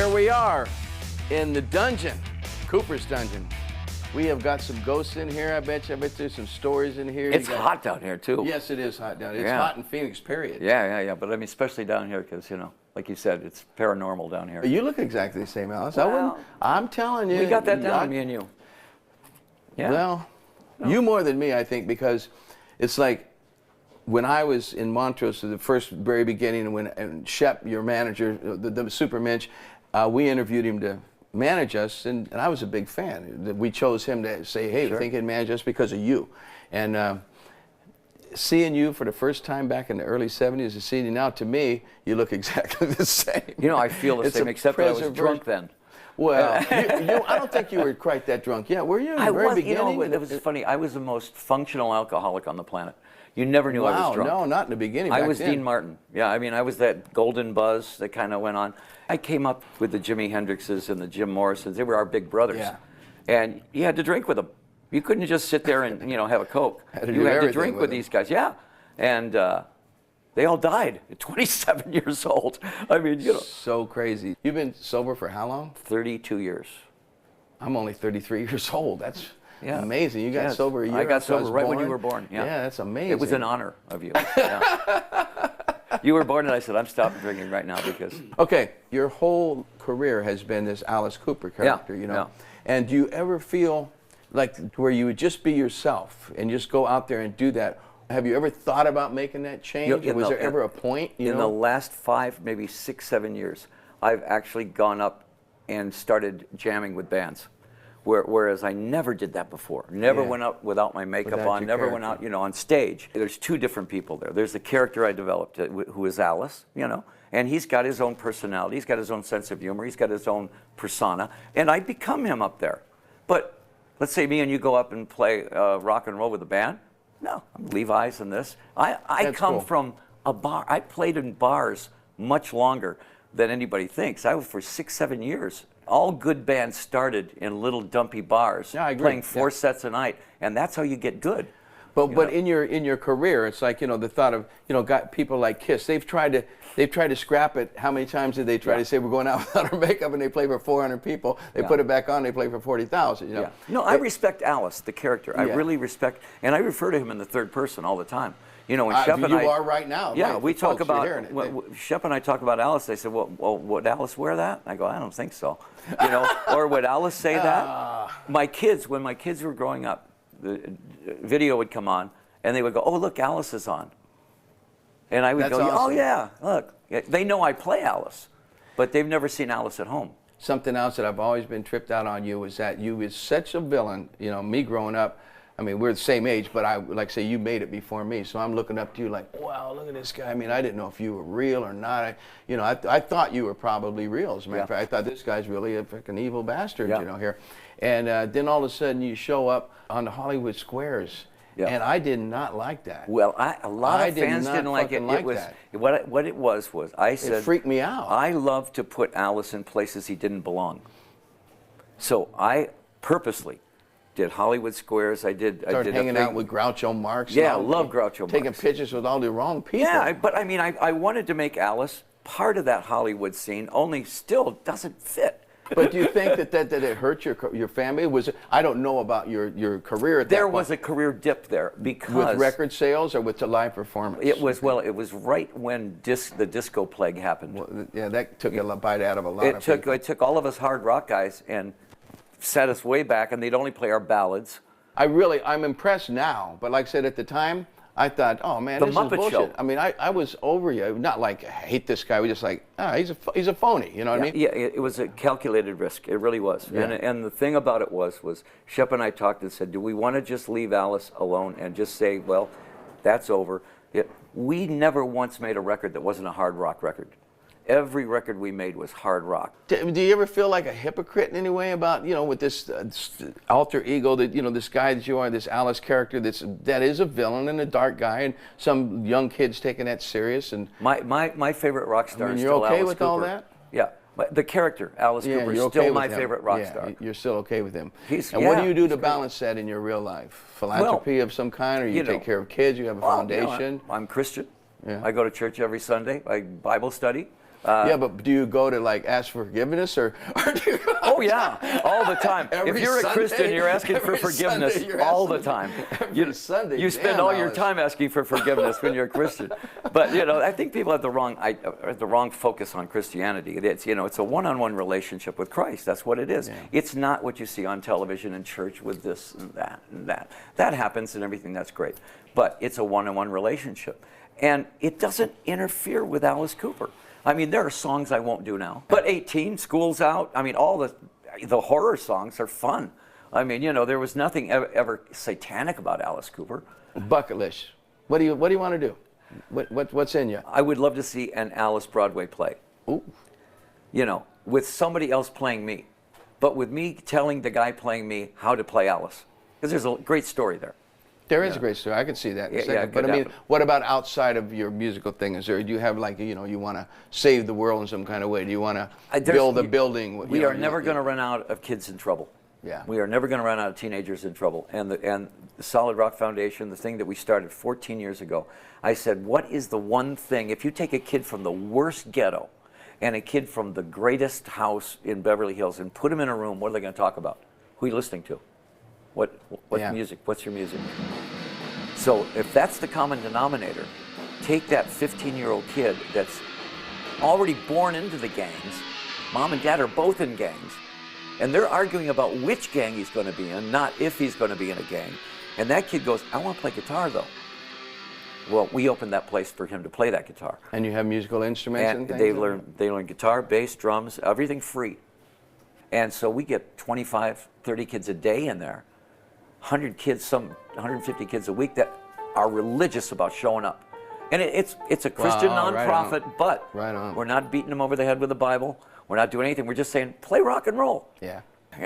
here we are in the dungeon, Cooper's dungeon. We have got some ghosts in here. I bet there's some stories in here. It's hot down here too. Yes, it is hot down here. It's hot in Phoenix, period. Yeah. But I mean, especially down here because, you know, like you said, it's paranormal down here. You look exactly the same, Alice. Well, I'm telling you. We got that down, me and you. Yeah. Well, you more than me, I think, because it's like when I was in Montrose at the very beginning, and Shep, your manager, the Supermensch, we interviewed him to manage us, and I was a big fan. We chose him to say, hey, we think he'd manage us because of you. And seeing you for the first time back in the early 70s and seeing you now, to me, you look exactly the same. You know, I feel the same, except that I was drunk then. Well, I don't think you were quite that drunk. Yeah, were you? In the very beginning? You know, it was funny. I was the most functional alcoholic on the planet. You never knew I was drunk. No, not in the beginning. I was Dean Martin. Yeah, I mean, I was that golden buzz that kind of went on. I came up with the Jimi Hendrixes and the Jim Morrisons. They were our big brothers. Yeah. And you had to drink with them. You couldn't just sit there and, you know, have a Coke. You had to drink with these guys. Yeah. And they all died at 27 years old. I mean, you know. So crazy. You've been sober for how long? 32 years. I'm only 33 years old. That's amazing. You got sober a year I got after sober right when you were born. Yeah, that's amazing. It was an honor of you. Yeah. You were born and I said, I'm stopping drinking right now because... Okay, your whole career has been this Alice Cooper character, you know. Yeah. And do you ever feel like where you would just be yourself and just go out there and do that? Have you ever thought about making that change? Was there ever a point? In the last 5, maybe 6, 7 years, I've actually gone up and started jamming with bands. Whereas I never did that before. Never went out without my makeup on, never went out, you know, on stage. There's 2 different people there. There's the character I developed, who is Alice, you know, and he's got his own personality, he's got his own sense of humor, he's got his own persona, and I become him up there. But let's say me and you go up and play rock and roll with a band. No, I'm Levi's and this. I come from a bar. I played in bars much longer than anybody thinks. I was for 6, 7 years. All good bands started in little dumpy bars, playing 4 sets a night, and that's how you get good. But in your career, it's like, you know, the thought of, you know, got people like Kiss. They've tried to scrap it. How many times did they try to say we're going out without our makeup, and they play for 400 people? They put it back on. They play for 40,000. You know. No, I respect Alice, the character. I really respect, and I refer to him in the third person all the time. You know, when Shep and you are right now. Yeah, right, we talk folks, about, Shep and I talk about Alice. They said, well, would Alice wear that? I go, I don't think so. You know, or would Alice say that? My kids, when my kids were growing up, the video would come on, and they would go, oh, look, Alice is on. And I would go, awesome. Oh, yeah, look. They know I play Alice, but they've never seen Alice at home. Something else that I've always been tripped out on you is that you was such a villain. You know, me growing up, I mean, we're the same age, but I like say you made it before me, so I'm looking up to you like, wow, look at this guy. I mean, I didn't know if you were real or not. I thought you were probably real. As a matter of fact, I thought this guy's really a freaking evil bastard, you know, here. And then all of a sudden you show up on the Hollywood Squares, and I did not like that. Well, a lot of fans didn't like it. What it was I said, it freaked me out. I love to put Alice in places he didn't belong. So I purposely did Hollywood Squares. I did hanging out with Groucho Marx. Yeah, I love Groucho Marx. Taking pictures with all the wrong people. Yeah, but I mean, I wanted to make Alice part of that Hollywood scene, only still doesn't fit. But do you think that it hurt your family? I don't know about your career at that point. There was a career dip there because with record sales or with the live performance. It was it was right when the disco plague happened. Well, yeah, that took a bite out of a lot of people. It took all of us hard rock guys and set us way back, and they'd only play our ballads. I'm impressed now, but like I said at the time, I thought, oh man, this is bullshit. Show. I mean, I was over you. Not like I hate this guy. We just like, he's a phony. You know what I mean? Yeah, it was a calculated risk. It really was. Yeah. And the thing about it was Shep and I talked and said, do we want to just leave Alice alone and just say, well, that's over? We never once made a record that wasn't a hard rock record. Every record we made was hard rock. Do you ever feel like a hypocrite in any way about, you know, with this alter ego that, you know, this guy that you are, this Alice character that is a villain and a dark guy, and some young kids taking that serious? And my favorite rock star is still Alice Cooper. You're okay with all that? Yeah. The character, Alice Cooper, is still my favorite rock star. You're still okay with him. What do you do to balance that in your real life? Philanthropy of some kind, or you take care of kids, you have a foundation? I'm Christian. Yeah. I go to church every Sunday. I Bible study. Yeah, but do you go to like ask for forgiveness or do you go Oh yeah, all the time. If you're a Christian, you're asking for forgiveness all the time. Every Sunday. You spend all your time asking for forgiveness when you're a Christian. But I think people have the wrong focus on Christianity. It's a one-on-one relationship with Christ. That's what it is. Yeah. It's not what you see on television and church with this and that and that. That happens and everything. That's great. But it's a one-on-one relationship, and it doesn't interfere with Alice Cooper. I mean, there are songs I won't do now. But 18, school's out. I mean, all the horror songs are fun. I mean, there was nothing ever satanic about Alice Cooper. Bucket list. What do you want to do? What's in you? I would love to see an Alice Broadway play. Ooh. With somebody else playing me, but with me telling the guy playing me how to play Alice. Because there's a great story there. There is a great story. I can see that in a second. Yeah, but I mean, what about outside of your musical thing? Do you have like, you want to save the world in some kind of way? Do you want to build a building? We are never going to run out of kids in trouble. Yeah. We are never going to run out of teenagers in trouble. And the Solid Rock Foundation, the thing that we started 14 years ago, I said, what is the one thing, if you take a kid from the worst ghetto and a kid from the greatest house in Beverly Hills and put them in a room, what are they going to talk about? Who are you listening to? What's music? What's your music? So if that's the common denominator, take that 15-year-old kid that's already born into the gangs, mom and dad are both in gangs, and they're arguing about which gang he's going to be in, not if he's going to be in a gang. And that kid goes, I want to play guitar though. Well, we opened that place for him to play that guitar. And you have musical instruments and things? They learn guitar, bass, drums, everything free. And so we get 25, 30 kids a day in there. 100 kids, 150 kids a week that are religious about showing up. And it's a Christian nonprofit, but we're not beating them over the head with the Bible. We're not doing anything. We're just saying, play rock and roll. Yeah.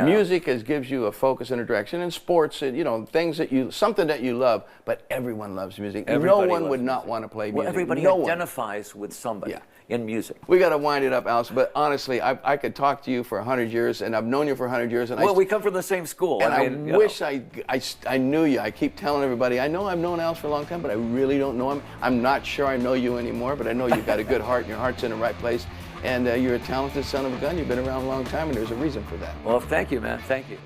Music gives you a focus and a direction. And sports, things something that you love, but everyone loves music. No one would not want to play music. Well, everybody identifies with somebody in music. We got to wind it up, Alice, but honestly, I could talk to you for 100 years, and I've known you for 100 years. And we come from the same school. And I wish I knew you. I keep telling everybody, I know I've known Alice for a long time, but I really don't know him. I'm not sure I know you anymore, but I know you've got a good heart, and your heart's in the right place. And you're a talented son of a gun. You've been around a long time, and there's a reason for that. Well, thank you, man. Thank you.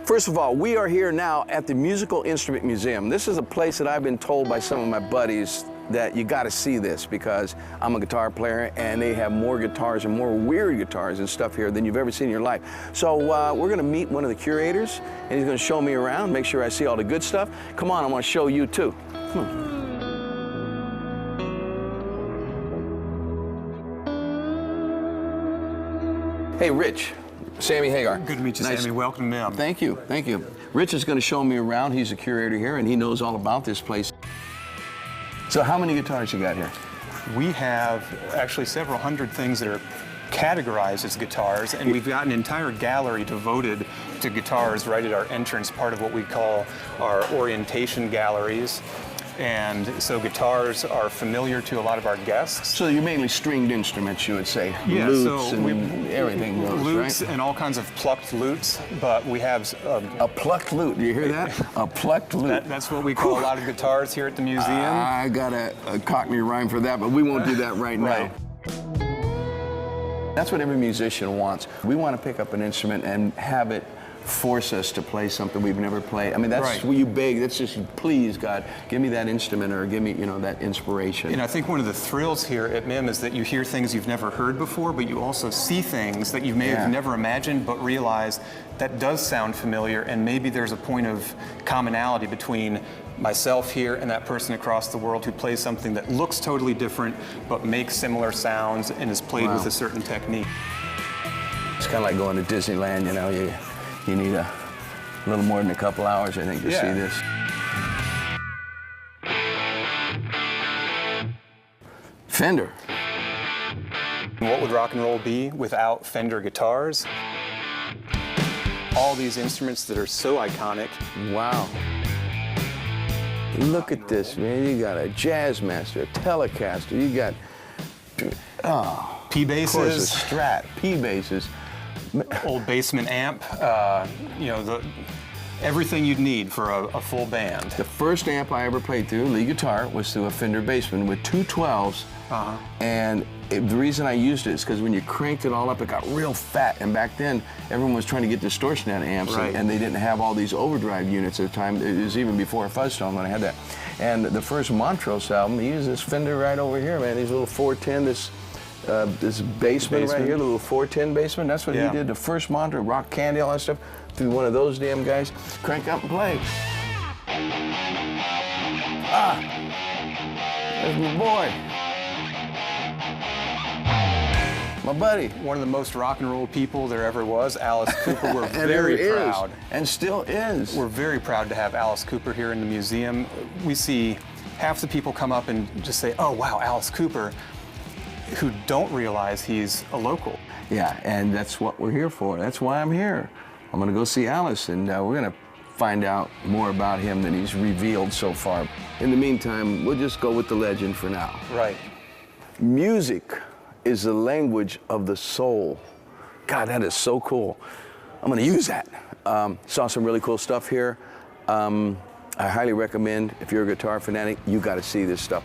First of all, we are here now at the Musical Instrument Museum. This is a place that I've been told by some of my buddies that you got to see this because I'm a guitar player, and they have more guitars and more weird guitars and stuff here than you've ever seen in your life. So we're going to meet one of the curators, and he's going to show me around, make sure I see all the good stuff. Come on, I want to show you too. Hey, Rich. Sammy Hagar. Good to meet you, Sammy. Welcome, ma'am. Thank you. Thank you. Rich is going to show me around. He's a curator here, and he knows all about this place. So how many guitars you got here? We have actually several hundred things that are categorized as guitars, and we've got an entire gallery devoted to guitars right at our entrance, part of what we call our orientation galleries. And so guitars are familiar to a lot of our guests. So you're mainly stringed instruments, you would say. Yeah, lutes and everything goes, lutes right? And all kinds of plucked lutes, but we have... a plucked lute, do you hear that? A plucked lute. That's what we call a lot of guitars here at the museum. I got a Cockney rhyme for that, but we won't do that right now. That's what every musician wants. We want to pick up an instrument and have it force us to play something we've never played. I mean, that's what you beg. That's just, please, God, give me that instrument or give me, that inspiration. And I think one of the thrills here at MIM is that you hear things you've never heard before, but you also see things that you may have never imagined, but realize that does sound familiar, and maybe there's a point of commonality between myself here and that person across the world who plays something that looks totally different, but makes similar sounds and is played with a certain technique. It's kind of like going to Disneyland, you need a little more than a couple hours, I think, to see this. Fender. What would rock and roll be without Fender guitars? All these instruments that are so iconic. Wow. Look at this, man. You got a Jazzmaster, a Telecaster, you got, P basses. Of course, a Strat, P basses. Old basement amp, everything you'd need for a full band. The first amp I ever played through, lead guitar, was through a Fender Bassman with two 12s. And the reason I used it is because when you cranked it all up, it got real fat. And back then, everyone was trying to get distortion out of amps, Right. and they didn't have all these overdrive units at the time. It was even before Fuzztone when I had that. And the first Montrose album, he used this Fender right over here, man. These little 410, this Bassman right here, the little 410 Bassman. That's what he did. The first Montrose, Rock Candy, all that stuff, through one of those damn guys. Crank up and play. Ah, there's my boy. My buddy. One of the most rock and roll people there ever was, Alice Cooper. We're And very there is, proud. and still is. We're very proud to have Alice Cooper here in the museum. We see half the people come up and just say, oh, wow, Alice Cooper, who don't realize he's a local. Yeah, and that's what we're here for. That's why I'm here. I'm gonna go see Alice, and we're gonna find out more about him than he's revealed so far. In the meantime, we'll just go with the legend for now. Right. Music is the language of the soul. God, that is so cool. I'm gonna use that. Saw some really cool stuff here. I highly recommend, if you're a guitar fanatic, you gotta see this stuff.